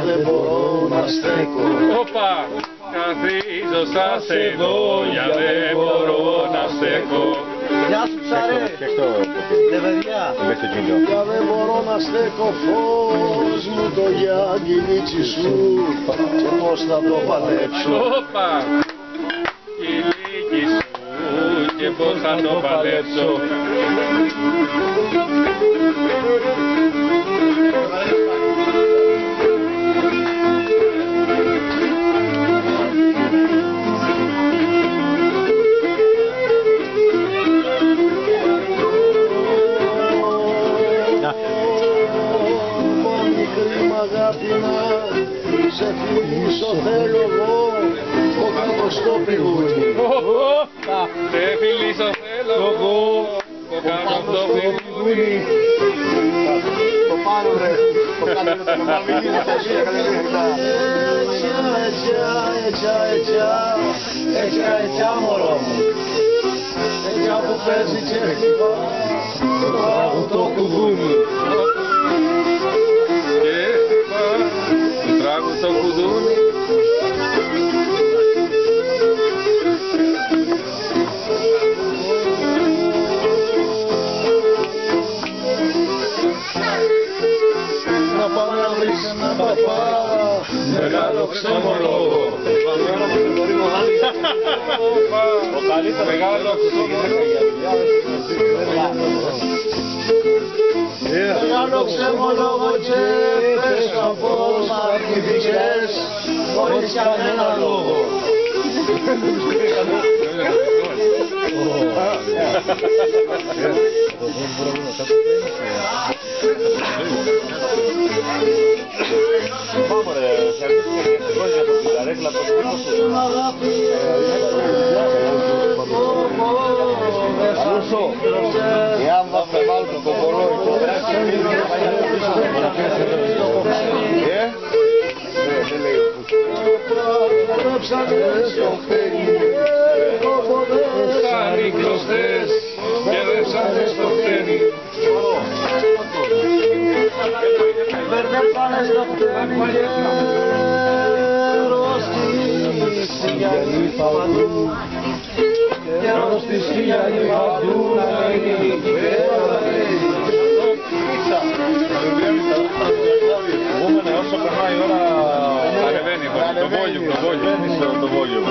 Δεν μπορώ να στέκω. Όπα! Καθίζω στα σεδόνια, δεν μπορώ να στέκω. Γεια σου ψαρέ! Λεβεδιά! Για δεν μπορώ να στέκω, φως μου το γιαγγινίτσι σου και πώς θα το παλέψω. Όπα! Η λύκη σου και πώς θα το παλέψω. Σε φιλήσω θέλω εγώ το κάτω στο πηγούνι. Σε φιλήσω θέλω εγώ το κάτω στο πηγούνι. Το πάνω ρε, το κάτω με τον Μαμιλίνη έτσι μωρό μου. Έτσι που παίζει και χτυπά το τράγου το κουδούνι. Το κουδούνι. Να πάμε να βρεις έναν παπά μεγάλο ξεμολόγο. Ο καλύτερο μεγάλο Μεγάλο ξεμολόγο και πες πως μ' αρνηθήκες χωρίς κανένα λόγο. Πάμε ρε, σε αρχίσουμε για το πιταρέκλα από το πίσω σου. Αλούσο, εάν θα φεβάλω το κοκολό ή το δράση, δεν λέει ο Φούσος. σαν οι κλωστές και δεν ψάχνες στο χτένι. Μπερδέψανε στο χτένι και ρωστή παντού. Και ρωστή σκυλιανή παντού να λέγει Όσο περνάει η ώρα Ανεβαίνει το βόλιο.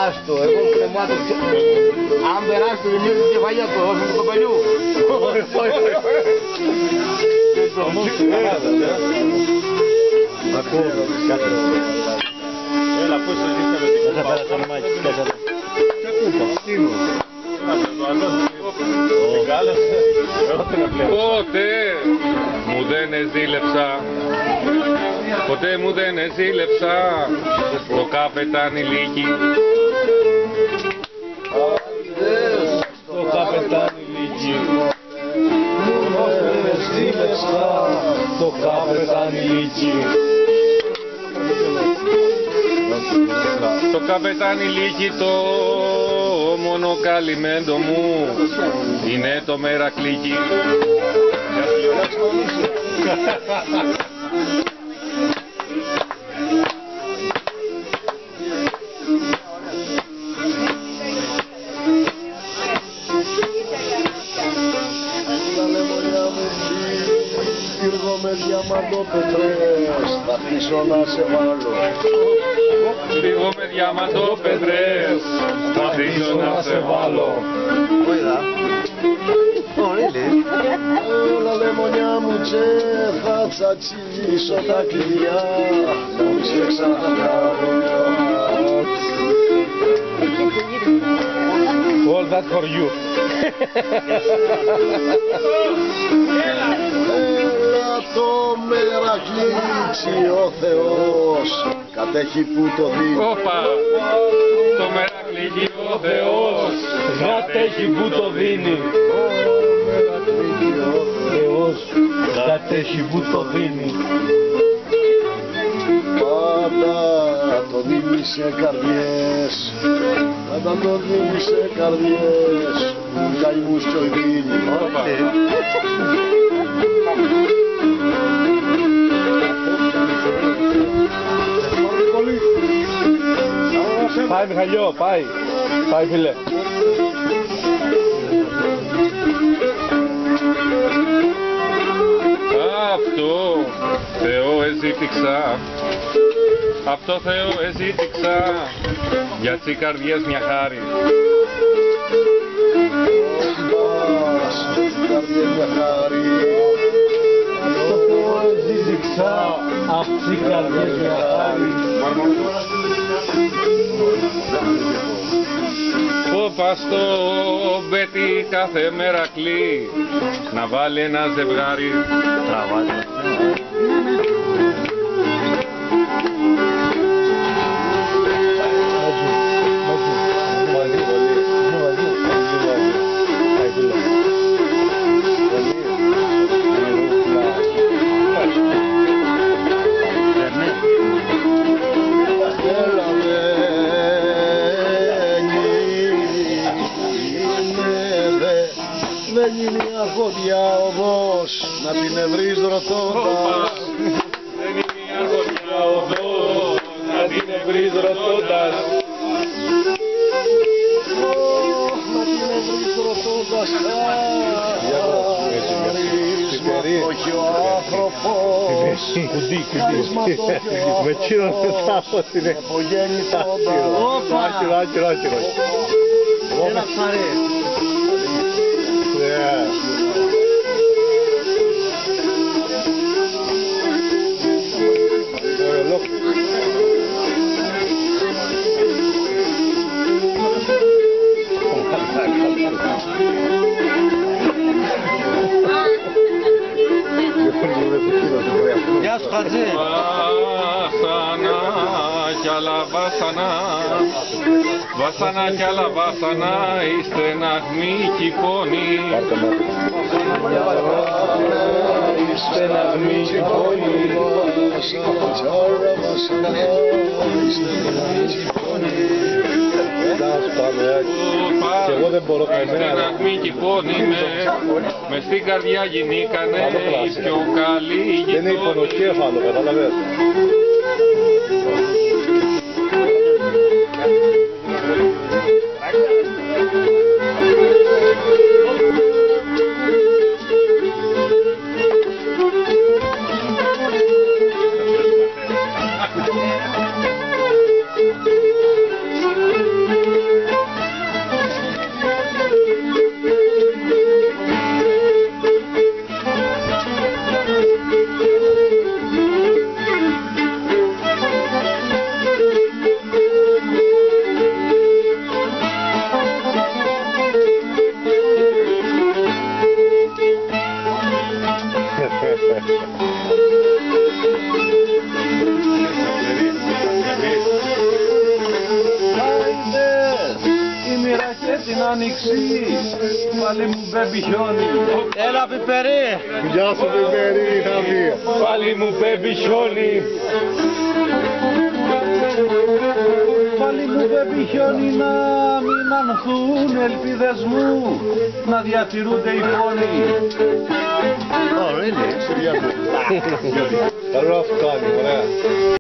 Άστο, εγώ κρεμάτω. Αν περάσει το δημιουργεί την κεφαλιά του, όσο του κοπελιού. Έλα, πώς θα ζήσαμε την κούπα. Θα πέρασε ένα μάκι, κάτσε εδώ. Ποια κούπα, στήνω. Ποτέ μου δεν εζήλεψα, ποτέ μου δεν εζήλεψα το καπετάνι Λύκη. Το καπετάνι Λύκη. Μου δεν εζήλεψα το καπετάνι Λύκη. Το καπετάνι Λύκη το μόνο καλυμέντο μου είναι το Μερακλίκι. Με διαμαντόπετρες θα αφήσω να σε βάλω. Φύγω με διαμαντόπετρες, θα αφήσω να σε βάλω. Όλα λεμονιά μου και θα τσατσίσω τα κλειδιά. Να μην σε ξανακάνω. All that for you. Έλα το Μερακλήτσι ο Θεός κατέχει που το δει. Όπα, το Μερακλίκι ο Θεός Κατέχει που το δίνει. Ο Μερακλήτσι ο Θεός κατέχει που το δίνει. κοντά, το δίνει σε καρδιές. Όταν το δίνει σε καρδιές, καημούς κι ο δίνει. Πάει Μιχαλιό, πάει. Πάει φίλε. Αυτό Θεό εζήτηξα, αυτό Θεό εζήτηξα, για τις καρδιές μια χάρη. Καρδιές μια χάρη. Αυτό Θεό εζήτηξα, απ' τις καρδιές μια χάρη. Πω πας στο μπέτι κάθε μέρα κλεί, να βάλει ένα ζευγάρι. Τραβάζει. Δεν είναι η αρχοντιά οδός, να την ευρύς ρωτώντας. Δεν είναι η αρχοντιά οδός, να την ευρύς ρωτώντας. Να την ευρύς ρωτώντας. Όχι ο άνθρωπος. Κουντί. Με τσίρον τετάπος είναι. Απογέννητοντα. Άκυρο. Έλα ψαρέ. Γεια σου Χατζή. Βάσανα κι άλλα βάσανα, βάσανα κι άλλα βάσανα, η στεναγμή κι η πόνη. Η στεναγμή κι η πόνη. Και εγώ δεν μπορώ καημένα. Στεναγμή κι η πόνη μες στην καρδιά γινήκανε οι πιο καλοί Δεν είναι γειτόνοι. υπονοκέφαλο, κατάλαβες. Την άνοιξη, πάλι μου μπέμπι χιόνι. Έλα πιπερί. Γεια σου πιπερί, θα βγει. Πάλι μου πέμπει χιόνι. Πάλι μου μπέμπι χιόνι, να μην ανθούν ελπίδες μου, να διατηρούνται οι φόνοι. Oh, really? Καλό αυτό κάνει, ωραία.